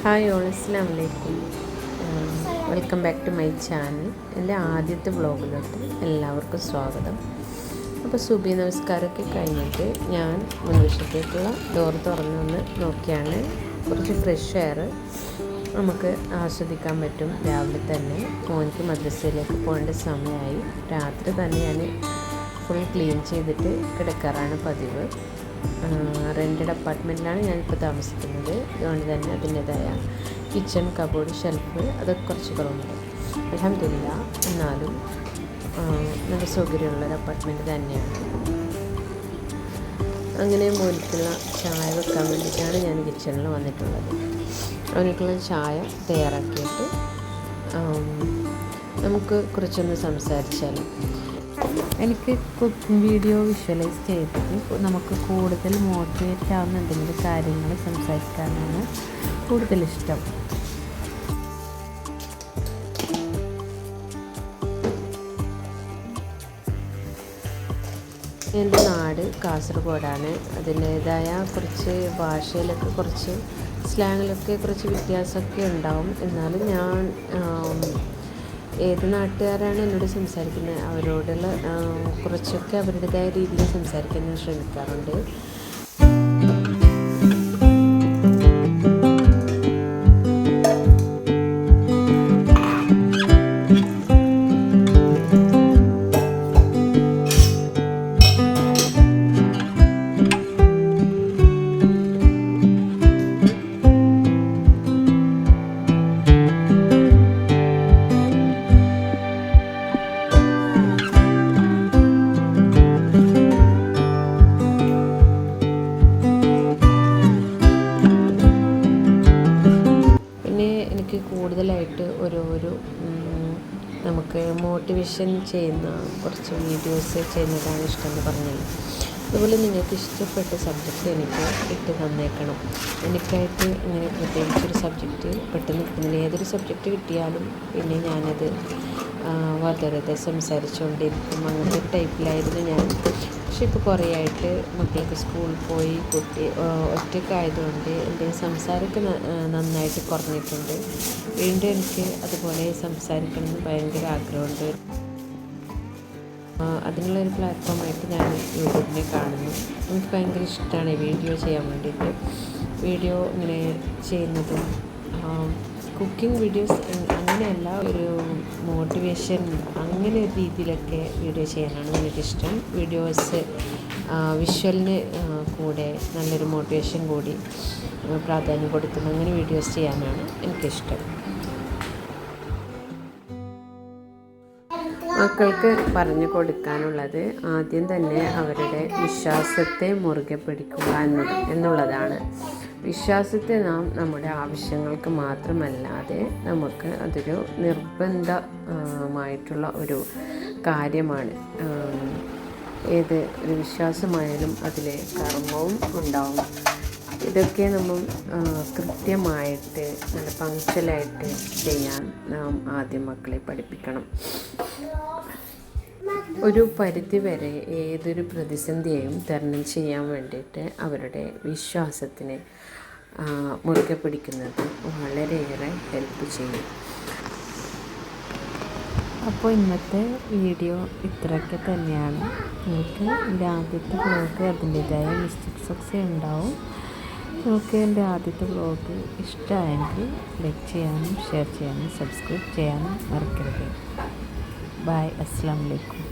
Hi all, അസ്സലാമു അലൈക്കും. Welcome back to my channel. എൻ്റെ ആദ്യത്തെ വ്ളോഗിലോട്ട് എല്ലാവർക്കും സ്വാഗതം. അപ്പോൾ സുബഹി നമസ്കാരമൊക്കെ കഴിഞ്ഞിട്ട് ഞാൻ മുൻവശത്തേക്കുള്ള ഡോർ തുറന്നൊന്ന് നോക്കിയാണ്. കുറച്ച് ഫ്രഷ് എയർ നമുക്ക് ആസ്വദിക്കാൻ പറ്റും. രാവിലെ തന്നെ മോനിക്ക് മദ്രസയിലേക്ക് പോകേണ്ട സമയമായി. രാത്രി തന്നെ ഞാൻ ഫുൾ ക്ലീൻ ചെയ്തിട്ട് കിടക്കാറാണ് പതിവ്. റെൻറ്റഡ് അപ്പാർട്ട്മെൻറ്റിലാണ് ഞാനിപ്പോൾ താമസിക്കുന്നത്. അതുകൊണ്ട് തന്നെ അതിൻ്റേതായ കിച്ചൺ, കബോർഡ്, ഷെൽഫ് അതൊക്കെ കുറച്ച് കുറവുണ്ട്. അൽഹംദുലില്ലാ, എന്നാലും നല്ല സൗകര്യമുള്ളൊരു അപ്പാർട്ട്മെൻറ്റ് തന്നെയാണ്. അങ്ങനെ മോനിക്കുള്ള ചായ വെക്കാൻ വേണ്ടിയിട്ടാണ് ഞാൻ കിച്ചണിൽ വന്നിട്ടുള്ളത്. അവനിക്കുള്ള ചായ തയ്യാറാക്കിയിട്ട് നമുക്ക് കുറച്ചൊന്ന് സംസാരിച്ചാലും. എനിക്ക് കുക്കിംഗ് വീഡിയോ വിഷ്വലൈസ് ചെയ്തിട്ട് നമുക്ക് കൂടുതൽ മോട്ടിവേറ്റ് ആവുന്ന എന്തെങ്കിലും കാര്യങ്ങൾ സംസാരിക്കാനാണ് കൂടുതലിഷ്ടം. എൻ്റെ നാട് കാസർഗോഡാണ്. അതിൻ്റേതായ കുറച്ച് ഭാഷയിലൊക്കെ കുറച്ച് സ്ലാങ്ങിലൊക്കെ കുറച്ച് വ്യത്യാസമൊക്കെ ഉണ്ടാവും. എന്നാലും ഞാൻ ഏത് നാട്ടുകാരാണ് എന്നോട് സംസാരിക്കുന്നത് അവരോടുള്ള കുറച്ചൊക്കെ അവരുടേതായ രീതിയിൽ സംസാരിക്കാൻ ഞാൻ ശ്രമിക്കാറുണ്ട്. എനിക്ക് കൂടുതലായിട്ട് ഓരോരോ നമുക്ക് മോട്ടിവേഷൻ ചെയ്യുന്ന കുറച്ച് വീഡിയോസ് ചെയ്യുന്നതാണ് ഇഷ്ടമെന്ന് പറഞ്ഞല്ലോ. അതുപോലെ നിങ്ങൾക്ക് ഇഷ്ടപ്പെട്ട സബ്ജക്റ്റ് എനിക്ക് ഇട്ട് തന്നേക്കണം. എനിക്കായിട്ട് ഇങ്ങനെ പ്രത്യേകിച്ചൊരു സബ്ജക്റ്റ് പെട്ടെന്ന് കിട്ടുന്നില്ല. ഏതൊരു സബ്ജക്റ്റ് കിട്ടിയാലും പിന്നെ ഞാനത് വെറുതെ സംസാരിച്ചുകൊണ്ടിരിക്കും. അങ്ങനത്തെ ടൈപ്പിലായിരുന്നു ഞാൻ. പക്ഷെ ഇപ്പോൾ കുറേ ആയിട്ട് മക്കൾക്ക് സ്കൂളിൽ പോയി ഒറ്റയ്ക്കായതുകൊണ്ട് എൻ്റെ സംസാരമൊക്കെ നന്നായിട്ട് കുറഞ്ഞിട്ടുണ്ട്. വീണ്ടും എനിക്ക് അതുപോലെ സംസാരിക്കണമെന്ന് ഭയങ്കര ആഗ്രഹമുണ്ട്. അതിനുള്ളൊരു പ്ലാറ്റ്ഫോമായിട്ട് ഞാൻ യൂട്യൂബിനെ കാണുന്നു. എനിക്ക് ഭയങ്കര ഇഷ്ടമാണ് വീഡിയോ ചെയ്യാൻ വേണ്ടിയിട്ട്. വീഡിയോ ഇങ്ങനെ ചെയ്യുന്നതും കുക്കിംഗ് വീഡിയോസ് അങ്ങനെയല്ല, ഒരു മോട്ടിവേഷൻ അങ്ങനെ ഒരു രീതിയിലൊക്കെ വീഡിയോ ചെയ്യാനാണ് എനിക്കിഷ്ടം. വീഡിയോസ് വിഷ്വലിന് കൂടെ നല്ലൊരു മോട്ടിവേഷൻ കൂടി പ്രാധാന്യം കൊടുക്കുന്ന അങ്ങനെ വീഡിയോസ് ചെയ്യാനാണ് എനിക്കിഷ്ടം. മക്കൾക്ക് പറഞ്ഞു കൊടുക്കാനുള്ളത് ആദ്യം തന്നെ അവരുടെ വിശ്വാസത്തെ മുറുകെ പിടിക്കുക എന്നുള്ളതാണ്. വിശ്വാസത്തെ നാം നമ്മുടെ ആവശ്യങ്ങൾക്ക് മാത്രമല്ലാതെ നമുക്ക് അതൊരു നിർബന്ധമായിട്ടുള്ള ഒരു കാര്യമാണ്. ഏത് ഒരു വിശ്വാസമായാലും അതിലെ കർമ്മവും ഉണ്ടാവും. ഇതൊക്കെ നമ്മൾ കൃത്യമായിട്ട് നല്ല പങ്ക്ച്വലായിട്ട് ചെയ്യാൻ നാം ആദ്യം മക്കളെ പഠിപ്പിക്കണം. ഒരു പരിധിവരെ ഏതൊരു പ്രതിസന്ധിയെയും തരണം ചെയ്യാൻ വേണ്ടിയിട്ട് അവരുടെ വിശ്വാസത്തിനെ മുറുകെ പിടിക്കുന്നത് വളരെയേറെ ഹെൽപ്പ് ചെയ്യും. അപ്പോൾ ഇന്നത്തെ വീഡിയോ ഇത്രയൊക്കെ തന്നെയാണ്. നിങ്ങൾക്ക് എൻ്റെ ആദ്യത്തെ വ്ളോഗ് അതിൻ്റേതായ മിസ്റ്റേക്സൊക്കെ ഉണ്ടാവും. നിങ്ങൾക്ക് എൻ്റെ ആദ്യത്തെ വ്ളോഗ് ഇഷ്ടമായെങ്കിൽ ലൈക്ക് ചെയ്യാനും ഷെയർ ചെയ്യാനും സബ്സ്ക്രൈബ് ചെയ്യാനും മറക്കരുത്. ബൈ, അസ്സലാമു അലൈക്കും.